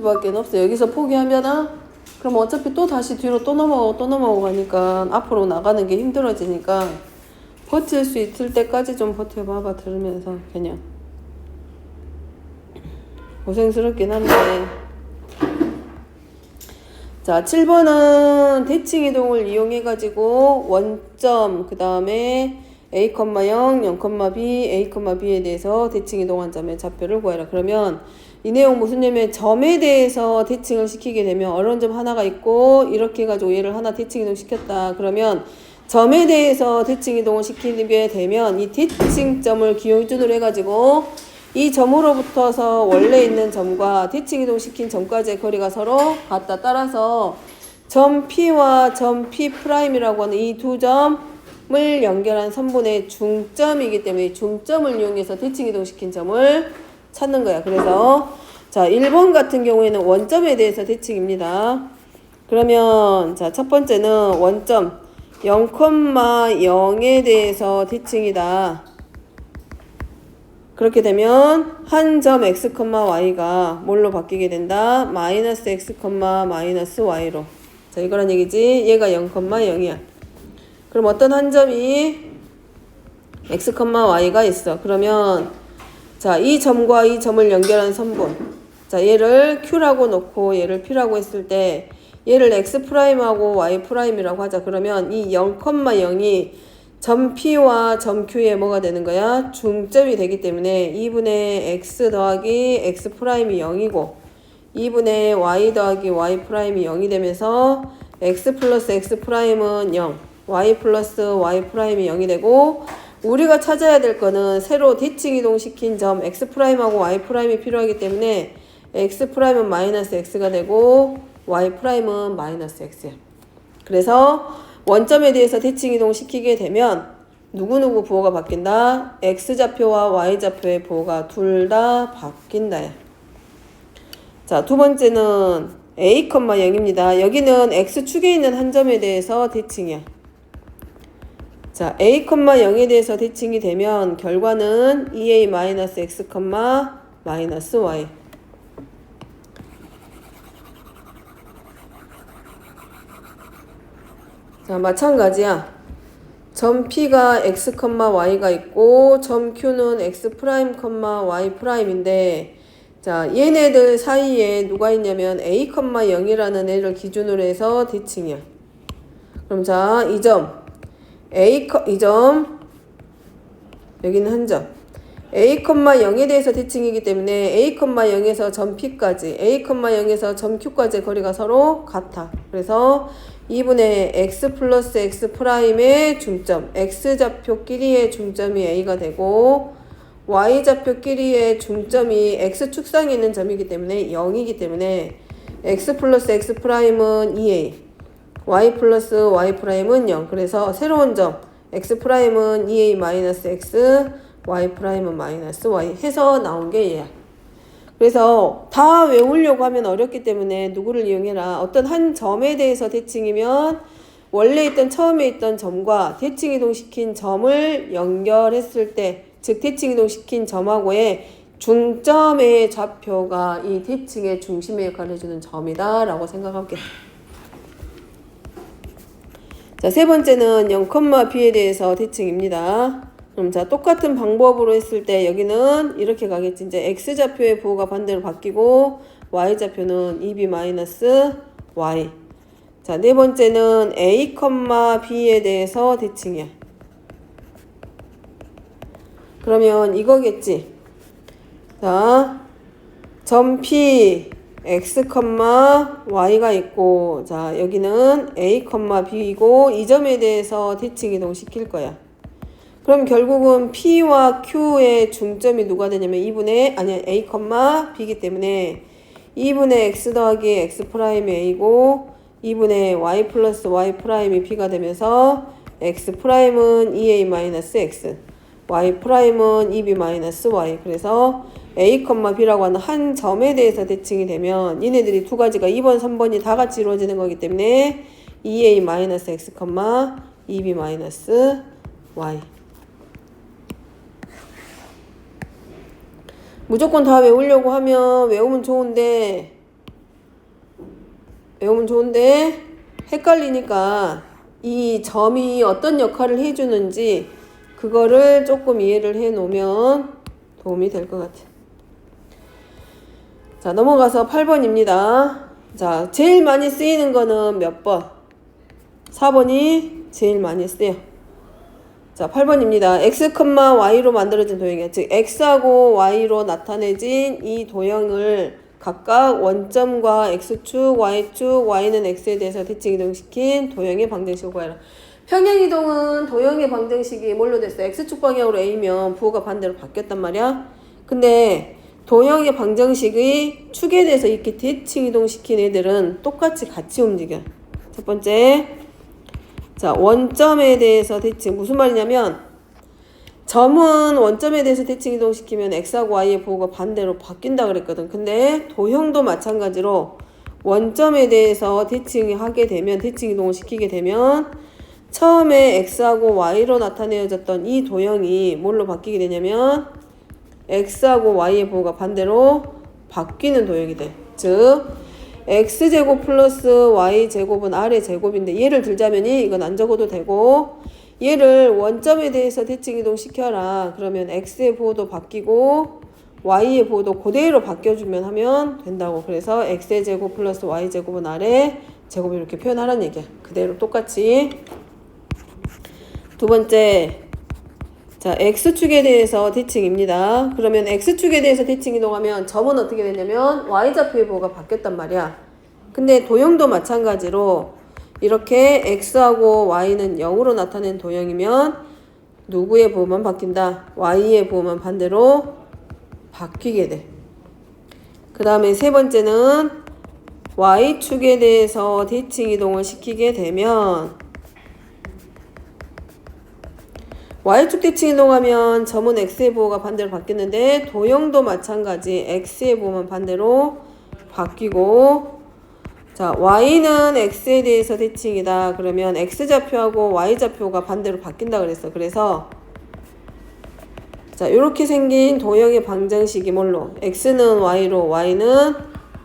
수밖에 없어. 여기서 포기하면은 그럼 어차피 또 다시 뒤로 또 넘어가고 가니까 앞으로 나가는 게 힘들어지니까 버틸 수 있을 때까지 좀 버텨봐봐. 들으면서 그냥 고생스럽긴 한데. 자, 7번은 대칭 이동을 이용해 가지고 원점 그 다음에 A, 0, 0, B, A, B에 대해서 대칭 이동한 점의 좌표를 구해라. 그러면 이 내용 무슨 얘기냐면 점에 대해서 대칭을 시키게 되면 어려운 점 하나가 있고 이렇게 해가지고 얘를 하나 대칭 이동 시켰다. 그러면 점에 대해서 대칭 이동을 시키게 되면 이 대칭점을 기준으로 해가지고 이 점으로부터서 원래 있는 점과 대칭 이동 시킨 점까지의 거리가 서로 같다. 따라서 점 P와 점 P'이라고 하는 이 두 점을 연결한 선분의 중점이기 때문에 중점을 이용해서 대칭 이동시킨 점을 찾는 거야. 그래서 자 1번 같은 경우에는 원점에 대해서 대칭입니다. 그러면 자 첫 번째는 원점 0,0에 대해서 대칭이다. 그렇게 되면 한 점 x, y가 뭘로 바뀌게 된다? 마이너스 x, 마이너스 y로. 자 이거란 얘기지. 얘가 0,0이야. 그럼 어떤 한 점이 x, y가 있어. 그러면 자, 이 점과 이 점을 연결한 선분. 자, 얘를 Q라고 놓고 얘를 P라고 했을 때 얘를 X'하고 Y'이라고 하자. 그러면 이 0,0이 점 P와 점 Q에 뭐가 되는 거야? 중점이 되기 때문에 2분의 X 더하기 X'이 0이고 2분의 Y 더하기 Y'이 0이 되면서 X 플러스 X'은 0, Y 플러스 Y'이 0이 되고 우리가 찾아야 될 거는 새로 대칭 이동시킨 점 X'하고 Y'이 필요하기 때문에 X'은 마이너스 X가 되고 Y'은 마이너스 X야. 그래서 원점에 대해서 대칭 이동시키게 되면 누구누구 부호가 바뀐다? X좌표와 Y좌표의 부호가 둘 다 바뀐다. 자, 두 번째는 A, 0입니다. 여기는 X축에 있는 한 점에 대해서 대칭이야. 자, A, 0에 대해서 대칭이 되면 결과는 2A-X, 마이너스 Y. 자, 마찬가지야. 점 P가 X, Y가 있고 점 Q는 X', Y'인데 자, 얘네들 사이에 누가 있냐면 A, 0이라는 애를 기준으로 해서 대칭이야. 그럼 자, 이 점 이 점 여기는 한 점 A, 0에 대해서 대칭이기 때문에 A, 0에서 점 P까지 A, 0에서 점 Q까지의 거리가 서로 같아. 그래서 2분의 X 플러스 X'의 중점 X좌표끼리의 중점이 A가 되고 Y좌표끼리의 중점이 X축상에 있는 점이기 때문에 0이기 때문에 X 플러스 X'은 2A Y 플러스 Y'은 0. 그래서 새로운 점 X'은 2A-X, Y'은 마이너스 Y 해서 나온 게 얘야. 그래서 다 외우려고 하면 어렵기 때문에 누구를 이용해라. 어떤 한 점에 대해서 대칭이면 원래 있던 처음에 있던 점과 대칭 이동시킨 점을 연결했을 때, 즉 대칭 이동시킨 점하고의 중점의 좌표가 이 대칭의 중심의 역할을 해주는 점이다 라고 생각할게. 자, 세 번째는 0,B에 대해서 대칭입니다. 그럼 자, 똑같은 방법으로 했을 때 여기는 이렇게 가겠지. 이제 X좌표의 부호가 반대로 바뀌고 Y좌표는 2B-Y. 자, 네 번째는 A, B에 대해서 대칭이야. 그러면 이거겠지. 자, 점 P, X, Y가 있고 자, 여기는 A, B이고 이 점에 대해서 대칭 이동시킬 거야. 그럼 결국은 P와 Q의 중점이 누가 되냐면 A, B이기 때문에 2분의 X 더하기 X'이 A고 2분의 Y 플러스 Y'이 B가 되면서 X'은 2A-X, Y'은 2B-Y. 그래서 A, B라고 하는 한 점에 대해서 대칭이 되면 얘네들이 두 가지가 2번, 3번이 다 같이 이루어지는 거기 때문에 2A-X, 2B-Y. 무조건 다 외우려고 하면 외우면 좋은데 외우면 좋은데 헷갈리니까 이 점이 어떤 역할을 해주는지 그거를 조금 이해를 해 놓으면 도움이 될 것 같아요. 자, 넘어가서 8번입니다. 자, 제일 많이 쓰이는 거는 몇 번? 4번이 제일 많이 쓰여. 자, 8번입니다. x, y로 만들어진 도형이야. 즉 x하고 y로 나타내진 이 도형을 각각 원점과 x축, y축, y는 x에 대해서 대칭 이동시킨 도형의 방정식을 구하라. 평행이동은 도형의 방정식이 뭘로 됐어? x축 방향으로 a면 부호가 반대로 바뀌었단 말이야. 근데 도형의 방정식의 축에 대해서 이렇게 대칭 이동시킨 애들은 똑같이 같이 움직여. 첫 번째, 자, 원점에 대해서 대칭. 무슨 말이냐면 점은 원점에 대해서 대칭 이동시키면 x하고 y의 부호가 반대로 바뀐다 그랬거든. 근데 도형도 마찬가지로 원점에 대해서 대칭하게 되면, 대칭 이동을 시키게 되면 처음에 x하고 y로 나타내어졌던 이 도형이 뭘로 바뀌게 되냐면 x하고 y의 부호가 반대로 바뀌는 도형이 돼. 즉 x제곱 플러스 y제곱은 r의 제곱인데 얘를 들자면이 이건 안 적어도 되고 얘를 원점에 대해서 대칭 이동 시켜라. 그러면 x의 부호도 바뀌고 y의 부호도 그대로 바뀌어주면 하면 된다고. 그래서 x의 제곱 플러스 y제곱은 r의 제곱 이렇게 표현하라는 얘기야. 그대로 똑같이. 두 번째, 자, x축에 대해서 대칭입니다. 그러면 x축에 대해서 대칭 이동하면 점은 어떻게 되냐면 y좌표의 부호가 바뀌었단 말이야. 근데 도형도 마찬가지로 이렇게 x하고 y는 0으로 나타낸 도형이면 누구의 부호만 바뀐다? y의 부호만 반대로 바뀌게 돼. 그 다음에 세 번째는 y축에 대해서 대칭 이동을 시키게 되면 y축 대칭 이동하면 점은 x의 부호가 반대로 바뀌었는데 도형도 마찬가지 x의 부호만 반대로 바뀌고, 자, y는 x에 대해서 대칭이다. 그러면 x좌표하고 y좌표가 반대로 바뀐다 그랬어. 그래서 자, 이렇게 생긴 도형의 방정식이 뭘로? x는 y로, y는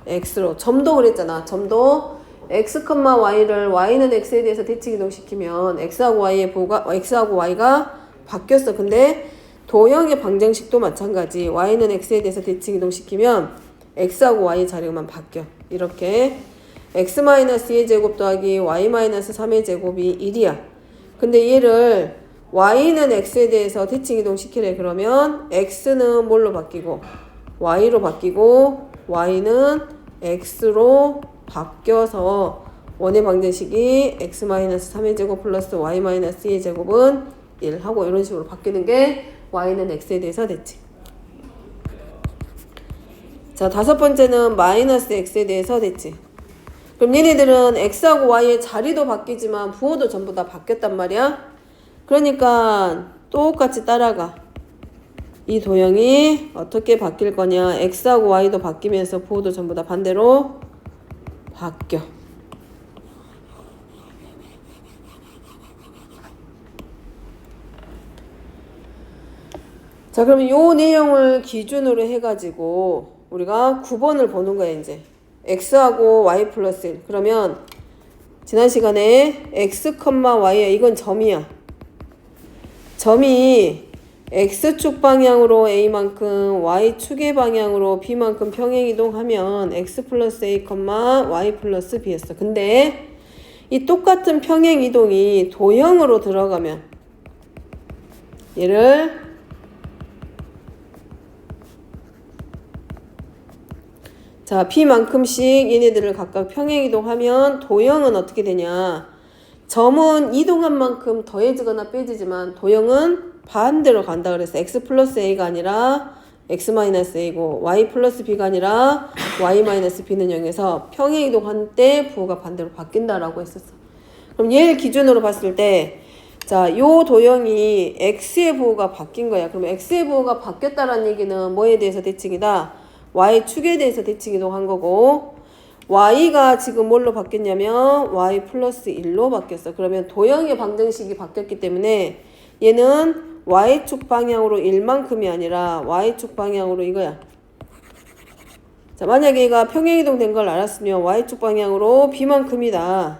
x로. 점도 그랬잖아. 점도 x, y를 y는 x에 대해서 대칭 이동시키면 x하고 y의 부호가 x하고 y가 바뀌었어. 근데 도형의 방정식도 마찬가지. y는 x에 대해서 대칭 이동시키면 x하고 y 자료만 바뀌어. 이렇게 x-2의 제곱 더하기 y-3의 제곱이 1이야. 근데 얘를 y는 x에 대해서 대칭 이동시키래. 그러면 x는 뭘로 바뀌고 y로 바뀌고 y는 x로 바뀌어서 원의 방정식이 x-3의 제곱 플러스 y-2의 제곱은 1 하고 이런 식으로 바뀌는 게 y는 x에 대해서 대칭. 자, 다섯 번째는 마이너스 x에 대해서 대칭. 그럼 얘네들은 x하고 y의 자리도 바뀌지만 부호도 전부 다 바뀌었단 말이야. 그러니까 똑같이 따라가. 이 도형이 어떻게 바뀔 거냐. x하고 y도 바뀌면서 부호도 전부 다 반대로 바뀌어. 자, 그러면 요 내용을 기준으로 해가지고 우리가 9번을 보는 거야, 이제. x하고 y 플러스 1. 그러면 지난 시간에 x, y야. 이건 점이야. 점이 x축 방향으로 a만큼, y축의 방향으로 b만큼 평행이동하면 x 플러스 a, y 플러스 b였어. 근데 이 똑같은 평행이동이 도형으로 들어가면 얘를 자, b만큼씩 얘네들을 각각 평행이동하면 도형은 어떻게 되냐. 점은 이동한 만큼 더해지거나 빼지지만 도형은 반대로 간다 그랬어. x 플러스 a가 아니라 x 마이너스 a고 y 플러스 b가 아니라 y 마이너스 b는 0에서 평행이동할 때 부호가 반대로 바뀐다라고 했었어. 그럼 얘를 기준으로 봤을 때 자, 요 도형이 x의 부호가 바뀐 거야. 그럼 x의 부호가 바뀌었다라는 얘기는 뭐에 대해서 대칭이다? y축에 대해서 대칭 이동한 거고 y가 지금 뭘로 바뀌었냐면 y 플러스 1로 바뀌었어. 그러면 도형의 방정식이 바뀌었기 때문에 얘는 y축 방향으로 1만큼이 아니라 y축 방향으로 이거야. 자, 만약에 얘가 평행이동 된 걸 알았으면 y축 방향으로 b만큼이다.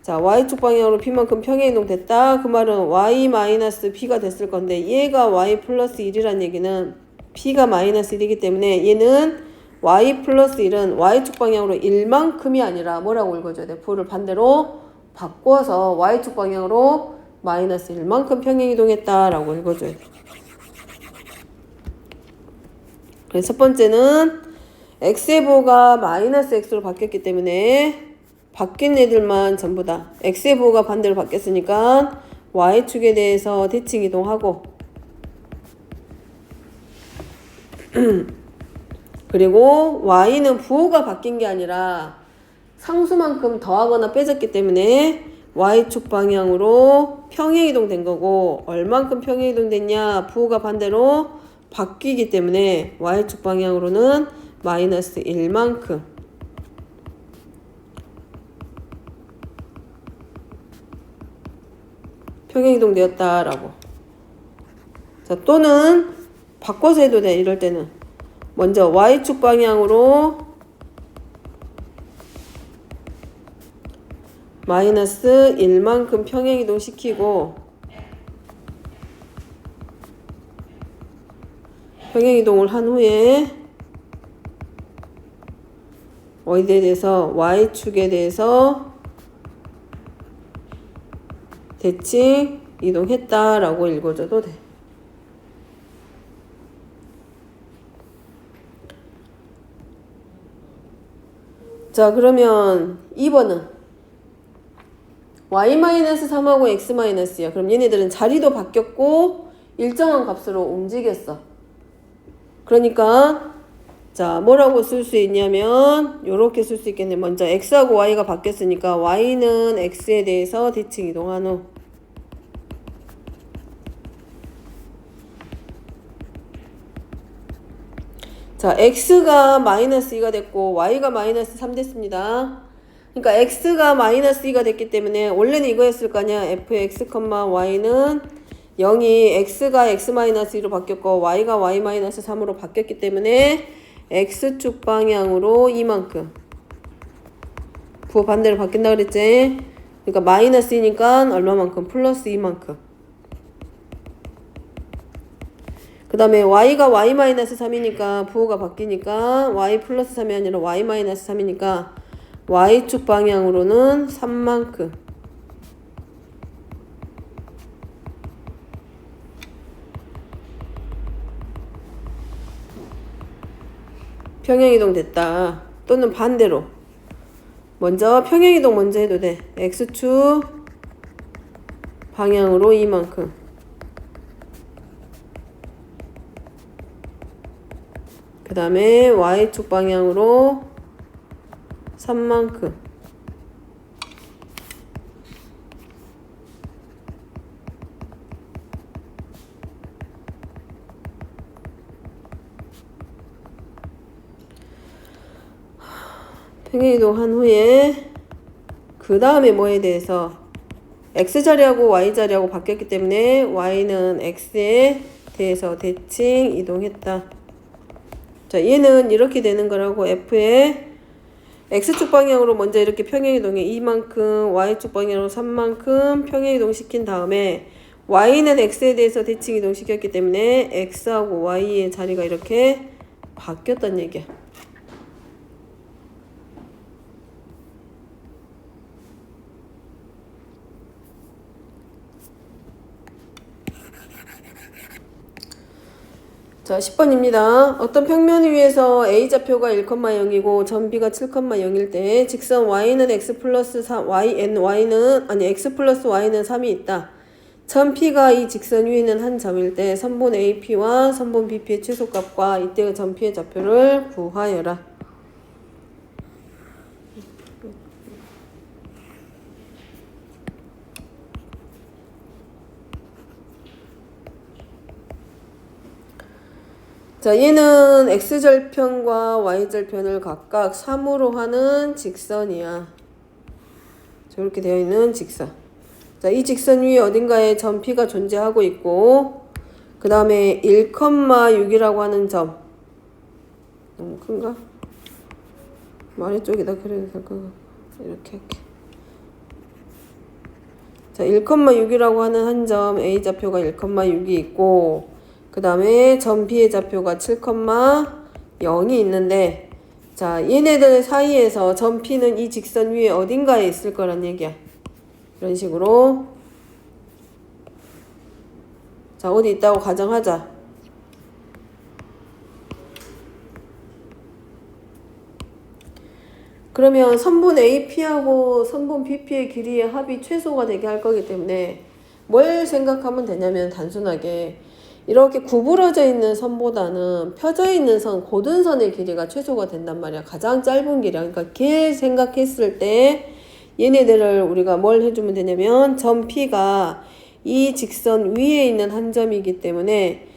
자, y축 방향으로 b만큼 평행이동 됐다. 그 말은 y-b가 됐을 건데 얘가 y 플러스 1이란 얘기는 b가 마이너스 1이기 때문에 얘는 y 플러스 1은 y축 방향으로 1만큼이 아니라 뭐라고 읽어줘야 돼? 부호를 반대로 바꿔서 y축 방향으로 마이너스 1만큼 평행이동했다라고 읽어줘야 돼. 그래서 첫 번째는 x의 부호가 마이너스 x로 바뀌었기 때문에 바뀐 애들만 전부 다 x의 부호가 반대로 바뀌었으니까 y축에 대해서 대칭 이동하고 그리고 y는 부호가 바뀐 게 아니라 상수만큼 더하거나 빼졌기 때문에 y축 방향으로 평행이동 된 거고 얼만큼 평행이동 됐냐 부호가 반대로 바뀌기 때문에 y축 방향으로는 마이너스 1만큼 평행이동 되었다라고. 자, 또는 바꿔서 해도 돼. 이럴 때는 먼저 y축 방향으로 마이너스 1만큼 평행이동 시키고 평행이동을 한 후에 어디에 대해서 y축에 대해서 대칭 이동했다라고 읽어줘도 돼. 자, 그러면 2번은 y-3하고 x-야. 그럼 얘네들은 자리도 바뀌었고 일정한 값으로 움직였어. 그러니까 자, 뭐라고 쓸 수 있냐면 요렇게 쓸 수 있겠네. 먼저 x하고 y가 바뀌었으니까 y는 x에 대해서 대칭 이동한 후 자, x가 마이너스 2가 됐고 y가 마이너스 3 됐습니다. 그러니까 x가 마이너스 2가 됐기 때문에 원래는 이거였을 거 아니야. fx, y는 0이 x가 x-2로 바뀌었고 y가 y-3으로 바뀌었기 때문에 x축 방향으로 이만큼 부호 반대로 바뀐다 그랬지. 그러니까 마이너스 2니까 얼마만큼? 플러스 2만큼. 그 다음에 y가 y-3이니까 부호가 바뀌니까 y 플러스 3이 아니라 y-3이니까 y축 방향으로는 3만큼 평행이동 됐다. 또는 반대로 먼저 평행이동 먼저 해도 돼. x축 방향으로 이만큼 그 다음에 y축 방향으로 3만큼 평행이동 한 후에 그 다음에 뭐에 대해서 x자리하고 y자리하고 바뀌었기 때문에 y는 x에 대해서 대칭 이동했다. 자, 얘는 이렇게 되는 거라고. f에 x축 방향으로 먼저 이렇게 평행이동해 이만큼 y축 방향으로 3만큼 평행이동 시킨 다음에 y는 x에 대해서 대칭 이동 시켰기 때문에 x하고 y의 자리가 이렇게 바뀌었단 얘기야. 자, 10번입니다. 어떤 평면 위에서 A좌표가 1,0이고 점 B가 7,0일 때 직선 y는 x 플러스 3, x 플러스 y는 3이 있다. 점 P가 이 직선 위에 있는 한 점일 때 선분 AP와 선분 BP의 최소값과 이때 점 P의 좌표를 구하여라. 자, 얘는 x절편과 y절편을 각각 3으로 하는 직선이야. 저렇게 되어 있는 직선. 자, 이 직선 위에 어딘가에 점 P가 존재하고 있고 그 다음에 1,6이라고 하는 점. 너무 큰가? 아래쪽에다 그려도 될 거. 이렇게 할게. 자, 1,6이라고 하는 한 점 A 좌표가 1,6이 있고, 그 다음에 점 B의 좌표가 7,0이 있는데, 자, 얘네들 사이에서 점 P는 이 직선 위에 어딘가에 있을 거란 얘기야. 이런 식으로. 자, 어디 있다고 가정하자. 그러면 선분 AP하고 선분 BP의 길이의 합이 최소가 되게 할 거기 때문에 뭘 생각하면 되냐면 단순하게 이렇게 구부러져 있는 선보다는 펴져 있는 선, 고든선의 길이가 최소가 된단 말이야. 가장 짧은 길이야. 그러니까 길 생각했을 때 얘네들을 우리가 뭘 해주면 되냐면 점 P가 이 직선 위에 있는 한 점이기 때문에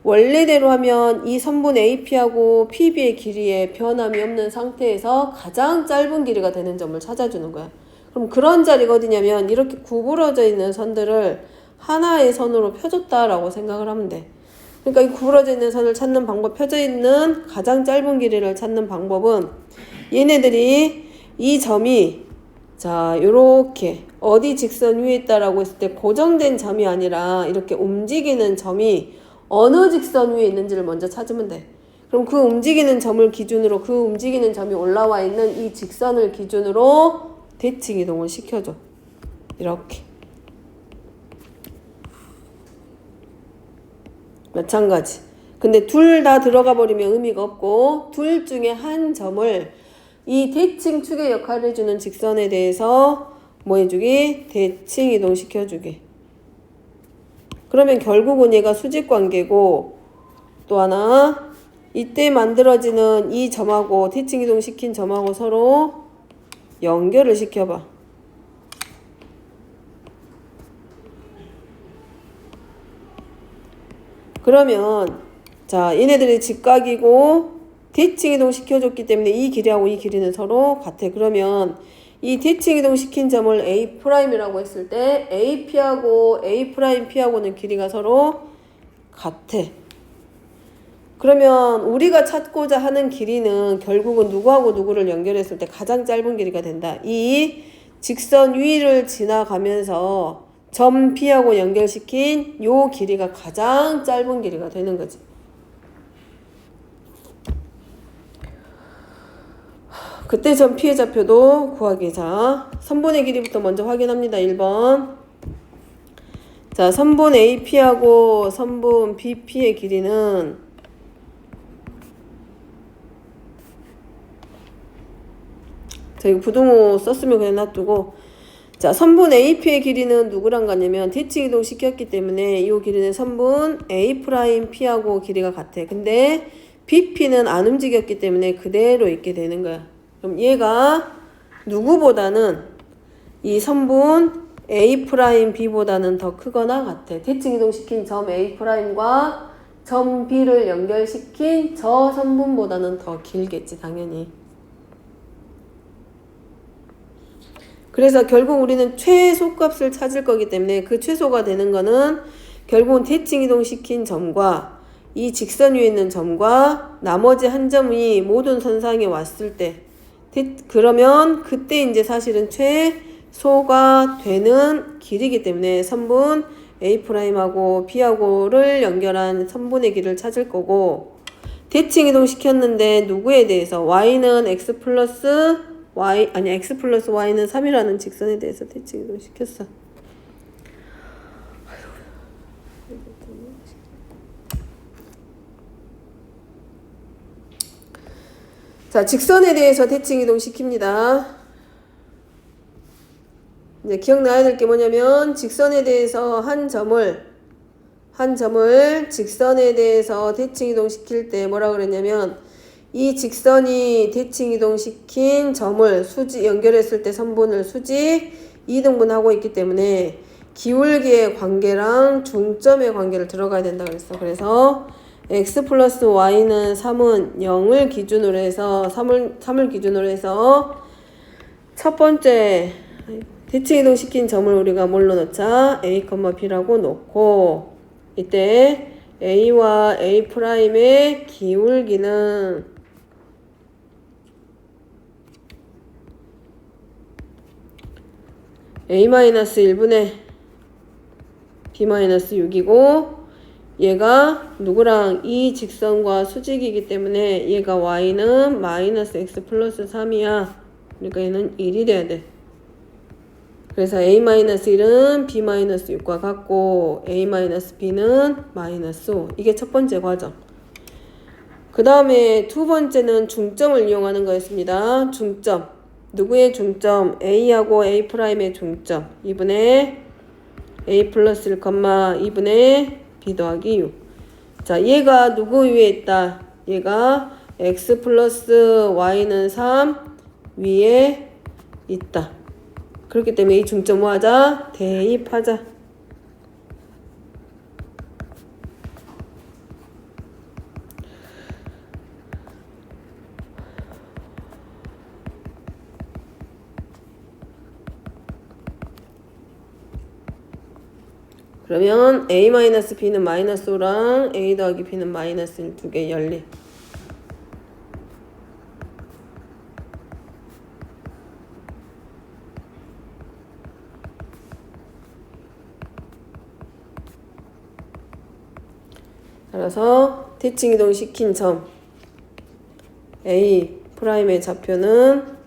원래대로 하면 이 선분 AP하고 PB의 길이에 변함이 없는 상태에서 가장 짧은 길이가 되는 점을 찾아주는 거야. 그럼 그런 자리가 어디냐면 이렇게 구부러져 있는 선들을 하나의 선으로 펴줬다라고 생각을 하면 돼. 그러니까 이 구부러져 있는 선을 찾는 방법, 펴져 있는 가장 짧은 길이를 찾는 방법은 얘네들이 이 점이 자, 요렇게 어디 직선 위에 있다라고 했을 때 고정된 점이 아니라 이렇게 움직이는 점이 어느 직선 위에 있는지를 먼저 찾으면 돼. 그럼 그 움직이는 점을 기준으로 그 움직이는 점이 올라와 있는 이 직선을 기준으로 대칭 이동을 시켜줘. 이렇게. 마찬가지. 근데 둘 다 들어가 버리면 의미가 없고 둘 중에 한 점을 이 대칭 축의 역할을 해주는 직선에 대해서 뭐 해주기? 대칭 이동 시켜주기. 그러면 결국은 얘가 수직관계고 또 하나 이때 만들어지는 이 점하고 대칭 이동 시킨 점하고 서로 연결을 시켜봐. 그러면 자 얘네들이 직각이고 대칭 이동 시켜줬기 때문에 이 길이하고 이 길이는 서로 같아. 그러면 이 대칭 이동 시킨 점을 A'이라고 했을 때 AP하고 A'P하고는 길이가 서로 같아. 그러면 우리가 찾고자 하는 길이는 결국은 누구하고 누구를 연결했을 때 가장 짧은 길이가 된다. 이 직선 위를 지나가면서 점 P하고 연결시킨 요 길이가 가장 짧은 길이가 되는 거지. 그때 점 P의 좌표도 구하기. 자, 선분의 길이부터 먼저 확인합니다. 1번. 자, 선분 AP하고 선분 BP의 길이는 자, 이거 부등호 썼으면 그냥 놔두고 자, 선분 AP의 길이는 누구랑 같냐면 대칭 이동 시켰기 때문에 이 길이는 선분 A'P하고 길이가 같아. 근데 BP는 안 움직였기 때문에 그대로 있게 되는 거야. 그럼 얘가 누구보다는 이 선분 A'B보다는 더 크거나 같아. 대칭 이동시킨 점 A'과 점 B를 연결시킨 저 선분보다는 더 길겠지, 당연히. 그래서 결국 우리는 최소값을 찾을 거기 때문에 그 최소가 되는 거는 결국은 대칭 이동시킨 점과 이 직선 위에 있는 점과 나머지 한 점이 모든 선상에 왔을 때 그러면 그때 이제 사실은 최소가 되는 길이기 때문에 선분 A'하고 B하고를 연결한 선분의 길을 찾을 거고 대칭 이동 시켰는데 누구에 대해서 y는 x 플러스 y 아니 x 플러스 y는 3이라는 직선에 대해서 대칭 이동 시켰어. 자, 직선에 대해서 대칭 이동 시킵니다. 이제 기억나야 될 게 뭐냐면 직선에 대해서 한 점을 직선에 대해서 대칭 이동 시킬 때 뭐라 그랬냐면 이 직선이 대칭 이동 시킨 점을 수직 연결했을 때 선분을 수직 2등분하고 있기 때문에 기울기의 관계랑 중점의 관계를 들어가야 된다 그랬어. 그래서 x 플러스 y는 3은 0을 기준으로 해서 3을 기준으로 해서 첫 번째 대칭 이동 시킨 점을 우리가 뭘로 넣자? a, b라고 놓고 이때 a와 a''의 기울기는 a-1분의 b-6이고 얘가 누구랑 이 직선과 수직이기 때문에 얘가 y는 마이너스 x 플러스 3이야. 그러니까 얘는 1이 돼야 돼. 그래서 a-1은 b-6과 같고 a-b는 마이너스 5. 이게 첫 번째 과정. 그 다음에 두 번째는 중점을 이용하는 거였습니다. 중점. 누구의 중점? a하고 a'의 중점. 2분의 a 플러스 1, 2분의 b 더하기 6. 자, 얘가 누구 위에 있다? 얘가 x 플러스 y는 3 위에 있다. 그렇기 때문에 이 중점 뭐 하자? 대입하자. 그러면 a-b는 마이너스 5랑 a 더하기 b는 마이너스 1 두 개 열리. 따라서 대칭 이동 시킨 점 A'의 좌표는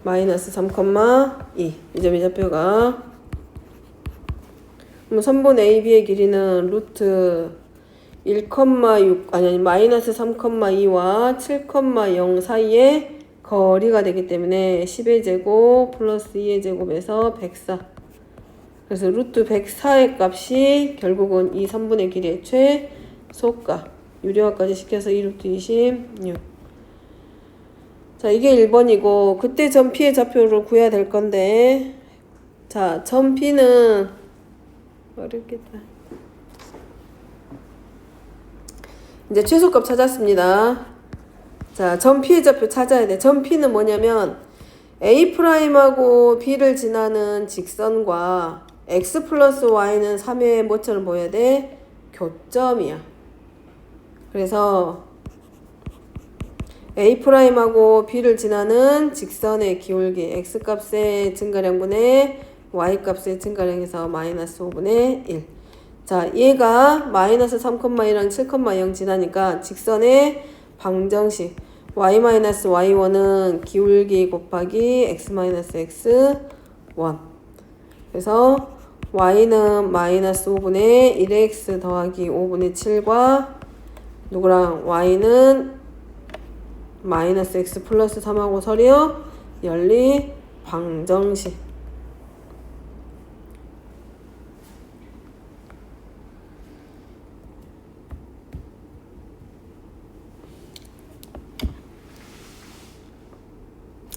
마이너스 3,2. 이 점의 좌표가. 그럼 선분 AB의 길이는 루트 1,6 아니 마이너스 3,2와 7,0 사이의 거리가 되기 때문에 10의 제곱 플러스 2의 제곱에서 104. 그래서 루트 104의 값이 결국은 이 선분의 길이의 최소값. 유리화까지 시켜서 2루트 26. 자, 이게 1번이고 그때 점 P의 좌표를 구해야 될 건데, 자, 점 P는 어렵겠다. 이제 최소값 찾았습니다. 자, 점 P의 좌표 찾아야 돼. 점 P는 뭐냐면 A'하고 B를 지나는 직선과 x 플러스 y는 3의 뭐처럼 보여야 돼? 교점이야. 그래서 A'하고 B를 지나는 직선의 기울기 x값의 증가량분의 y값의 증가량에서 마이너스 5분의 1. 자, 얘가 마이너스 3,2랑 7,0 지나니까 직선의 방정식 y-y1은 기울기 곱하기 x-x1. 그래서 y는 마이너스 5분의 1x 더하기 5분의 7과 누구랑 y는 마이너스 x 플러스 3하고 서려 연리 방정식.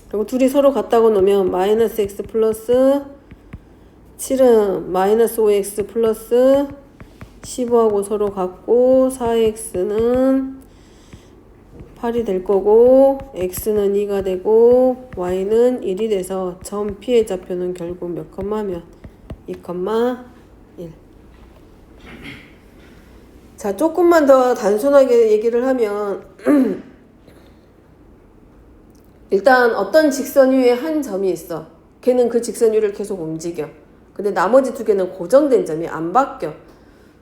그리고 둘이 서로 같다고 놓으면 마이너스 x 플러스 7은 마이너스 5x 플러스 15하고 서로 같고 4x는 8이 될 거고 x는 2가 되고 y는 1이 돼서 점 P의 좌표는 결국 몇 컴마면 2,1. 자, 조금만 더 단순하게 얘기를 하면 일단 어떤 직선 위에 한 점이 있어. 걔는 그 직선 위를 계속 움직여. 근데 나머지 두 개는 고정된 점이 안 바뀌어.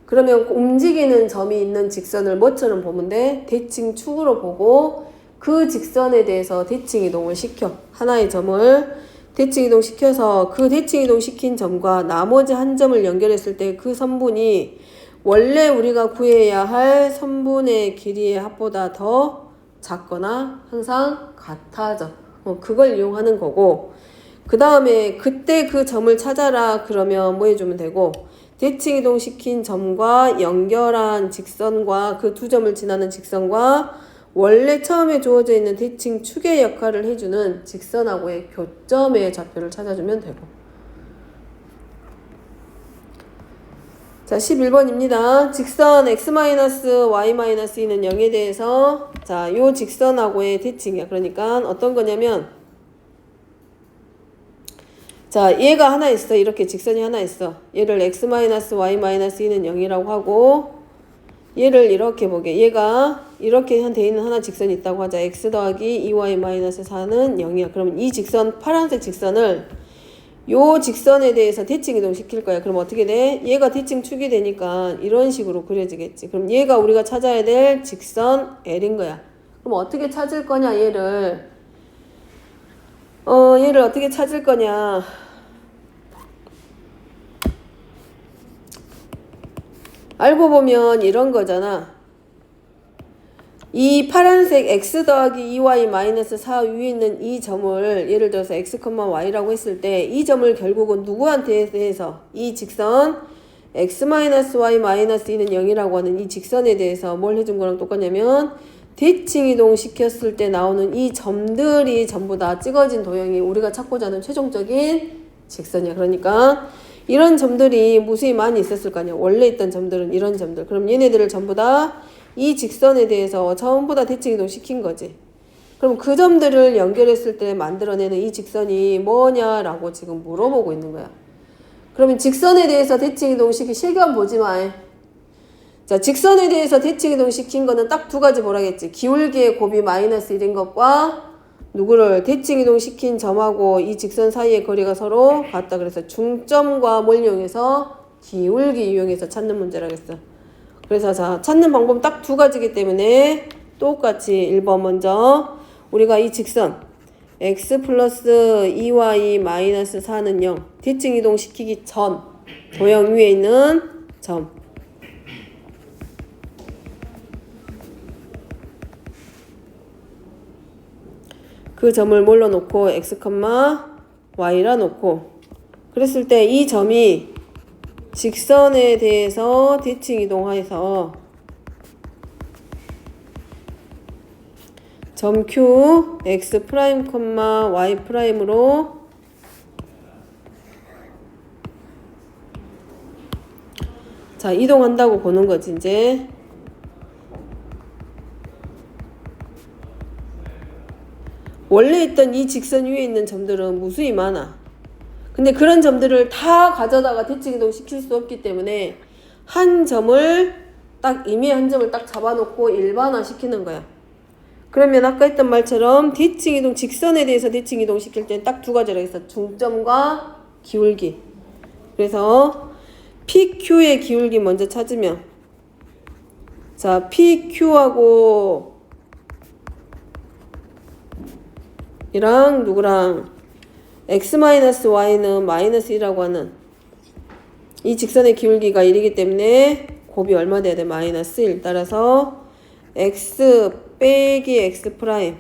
그러면 움직이는 점이 있는 직선을 뭐처럼 보면 돼? 대칭 축으로 보고 그 직선에 대해서 대칭 이동을 시켜. 하나의 점을 대칭 이동 시켜서 그 대칭 이동 시킨 점과 나머지 한 점을 연결했을 때 그 선분이 원래 우리가 구해야 할 선분의 길이의 합보다 더 작거나 항상 같아져. 그걸 이용하는 거고, 그 다음에 그때 그 점을 찾아라 그러면 뭐 해주면 되고, 대칭 이동시킨 점과 연결한 직선과 그 두 점을 지나는 직선과 원래 처음에 주어져 있는 대칭 축의 역할을 해주는 직선하고의 교점의 좌표를 찾아주면 되고. 자, 11번입니다. 직선 x-y-2는 0에 대해서 자, 요 직선하고의 대칭이야. 그러니까 어떤 거냐면 자, 얘가 하나 있어. 이렇게 직선이 하나 있어. 얘를 x-y-2는 0이라고 하고 얘를 이렇게 보게. 얘가 이렇게 돼 있는 하나 직선이 있다고 하자. x 더하기 2y-4는 0이야. 그러면 이 직선, 파란색 직선을 요 직선에 대해서 대칭 이동 시킬 거야. 그럼 어떻게 돼? 얘가 대칭 축이 되니까 이런 식으로 그려지겠지. 그럼 얘가 우리가 찾아야 될 직선 L인 거야. 그럼 어떻게 찾을 거냐, 얘를. 얘를 어떻게 찾을 거냐. 알고 보면 이런 거잖아. 이 파란색 x 더하기 2y-4 위에 있는 이 점을 예를 들어서 x, y라고 했을 때 이 점을 결국은 누구한테 대해서 이 직선 x-y-2는 0이라고 하는 이 직선에 대해서 뭘 해준 거랑 똑같냐면 대칭 이동 시켰을 때 나오는 이 점들이 전부 다 찍어진 도형이 우리가 찾고자 하는 최종적인 직선이야. 그러니까 이런 점들이 무수히 많이 있었을 거 아니야. 원래 있던 점들은 이런 점들. 그럼 얘네들을 전부 다 이 직선에 대해서 전부 다 대칭 이동 시킨 거지. 그럼 그 점들을 연결했을 때 만들어내는 이 직선이 뭐냐라고 지금 물어보고 있는 거야. 그러면 직선에 대해서 대칭 이동 시킨 실감 보지 마. 자, 직선에 대해서 대칭 이동 시킨 거는 딱 두 가지 보라겠지. 기울기의 곱이 -1인 것과 누구를 대칭 이동 시킨 점하고 이 직선 사이의 거리가 서로 같다. 그래서 중점과 뭘 이용해서 기울기 이용해서 찾는 문제라겠어. 그래서 자, 찾는 방법 딱 두 가지이기 때문에 똑같이 1번 먼저 우리가 이 직선 x 플러스 2y-4는 0 대칭 이동 시키기 전 도형 위에 있는 점 그 점을 뭘로 놓고 x, y라 놓고 그랬을 때 이 점이 직선에 대해서 대칭 이동해서 점 Q, x 프라임, y 프라임으로 자, 이동한다고 보는 거지, 이제. 원래 있던 이 직선 위에 있는 점들은 무수히 많아. 근데 그런 점들을 다 가져다가 대칭 이동 시킬 수 없기 때문에 한 점을 딱 임의 한 점을 딱 잡아놓고 일반화 시키는 거야. 그러면 아까 했던 말처럼 대칭 이동 직선에 대해서 대칭 이동 시킬 때는 딱 두 가지라 했어. 중점과 기울기. 그래서 PQ의 기울기 먼저 찾으면 자, PQ하고 이랑 누구랑 x-y는 -1이라고 하는 이 직선의 기울기가 1이기 때문에 곱이 얼마 돼야 돼? -1. 따라서 x 빼기 x 프라임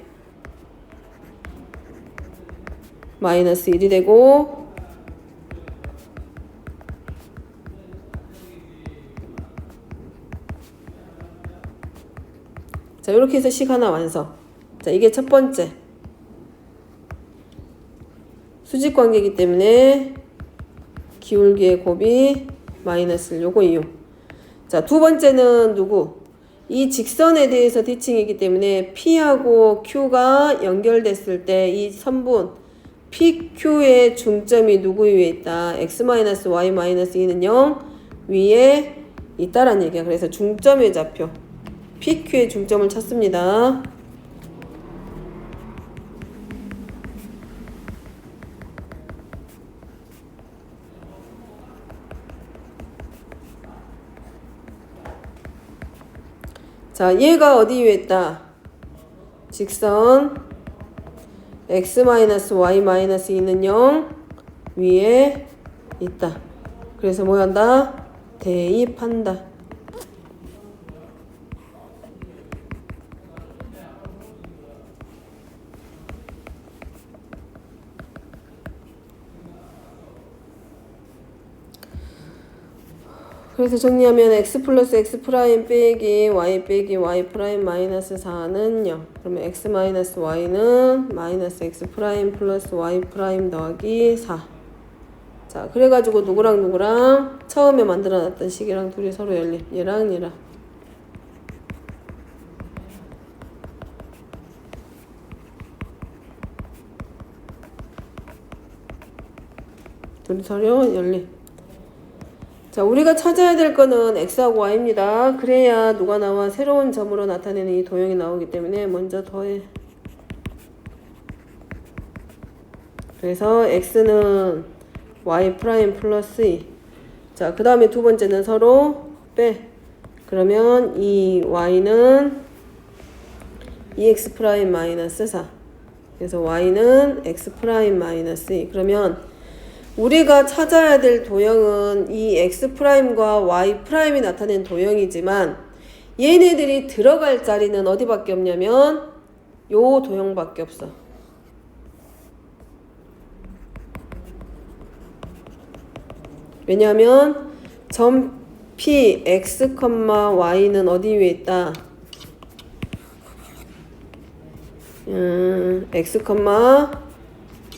-1이 되고 자, 이렇게 해서 식 하나 완성. 자, 이게 첫 번째 수직 관계이기 때문에 기울기의 곱이 -1 요거 이용. 자, 두 번째는 누구? 이 직선에 대해서 대칭이기 때문에 P하고 Q가 연결됐을 때 이 선분 PQ의 중점이 누구 위에 있다? x-y-2는 0 위에 있다라는 얘기야. 그래서 중점의 좌표 PQ의 중점을 찾습니다. 자, 얘가 어디 위에 있다? 직선 x-y-2는 0 위에 있다. 그래서 뭐 한다? 대입한다. 그래서 정리하면 x 플러스 x 프라임 빼기 y 빼기 y 프라임 마이너스 4는 0. 그러면 x 마이너스 y는 마이너스 x 프라임 플러스 y 프라임 더하기 4. 자, 그래가지고 누구랑 처음에 만들어놨던 식이랑 둘이 서로 열림. 얘랑 얘랑. 둘이 서로 열림. 자, 우리가 찾아야 될 거는 x하고 y입니다. 그래야 누가 나와? 새로운 점으로 나타내는 이 도형이 나오기 때문에 먼저 더해. 그래서 x는 y 프라임 플러스 2. 자, 그 다음에 두 번째는 서로 빼. 그러면 이 y는 2x 프라임 마이너스 4. 그래서 y는 x 프라임 마이너스 2. 그러면 우리가 찾아야 될 도형은 이 x 프라임과 y 프라임이 나타낸 도형이지만 얘네들이 들어갈 자리는 어디밖에 없냐면 요 도형밖에 없어. 왜냐하면 점 P, x, y는 어디 위에 있다? x,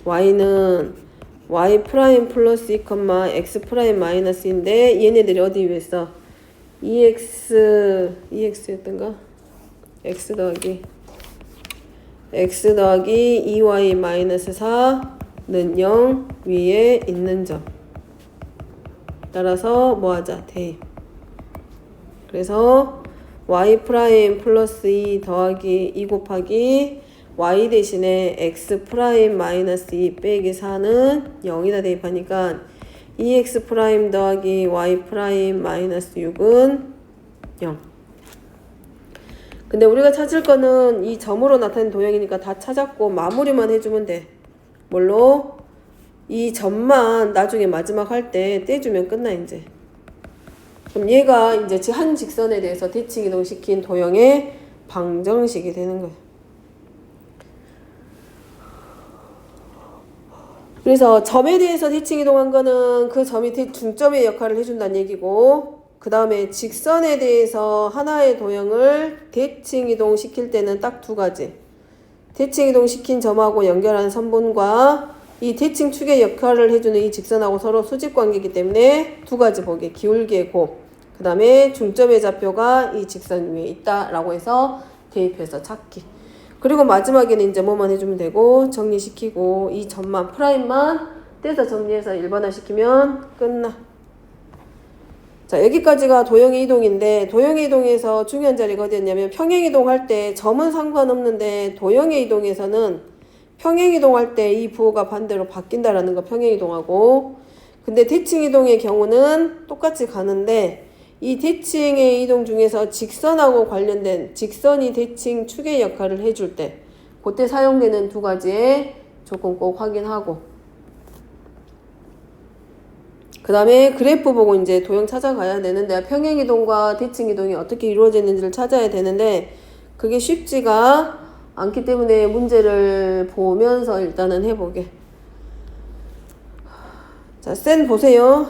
y는 y 프라임 플러스 2, x 프라임 마이너스인데 얘네들이 어디 위에 있어? 2x였던가? x 더하기 2y 마이너스 4는 0 위에 있는 점. 따라서 뭐 하자? 대입. 그래서 y 프라임 플러스 2 더하기 2 곱하기 y 대신에 x 프라임 마이너스 2 빼기 4는 0이다 대입하니까 2x 프라임 더하기 y 프라임 마이너스 6은 0. 근데 우리가 찾을 거는 이 점으로 나타낸 도형이니까 다 찾았고 마무리만 해주면 돼. 뭘로? 이 점만 나중에 마지막 할 때 떼주면 끝나 이제. 그럼 얘가 이제 한 직선에 대해서 대칭 이동시킨 도형의 방정식이 되는 거예요. 그래서 점에 대해서 대칭 이동한 거는 그 점이 중점의 역할을 해준다는 얘기고, 그 다음에 직선에 대해서 하나의 도형을 대칭 이동시킬 때는 딱 두 가지. 대칭 이동시킨 점하고 연결하는 선분과 이 대칭 축의 역할을 해주는 이 직선하고 서로 수직 관계이기 때문에 두 가지 보기. 기울기의 곱, 그 다음에 중점의 좌표가 이 직선 위에 있다라고 해서 대입해서 찾기. 그리고 마지막에는 이제 뭐만 해주면 되고 정리시키고 이 점만 프라임만 떼서 정리해서 일반화시키면 끝나. 자, 여기까지가 도형의 이동인데 도형의 이동에서 중요한 자리가 어디였냐면 평행 이동할 때 점은 상관없는데 도형의 이동에서는 평행 이동할 때 이 부호가 반대로 바뀐다라는 거 평행 이동하고, 근데 대칭 이동의 경우는 똑같이 가는데 이 대칭의 이동 중에서 직선하고 관련된 직선이 대칭 축의 역할을 해줄 때 그때 사용되는 두 가지의 조건 꼭 확인하고, 그 다음에 그래프 보고 이제 도형 찾아가야 되는데 평행 이동과 대칭 이동이 어떻게 이루어지는지를 찾아야 되는데 그게 쉽지가 않기 때문에 문제를 보면서 일단은 해보게. 자, 센 보세요.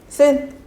센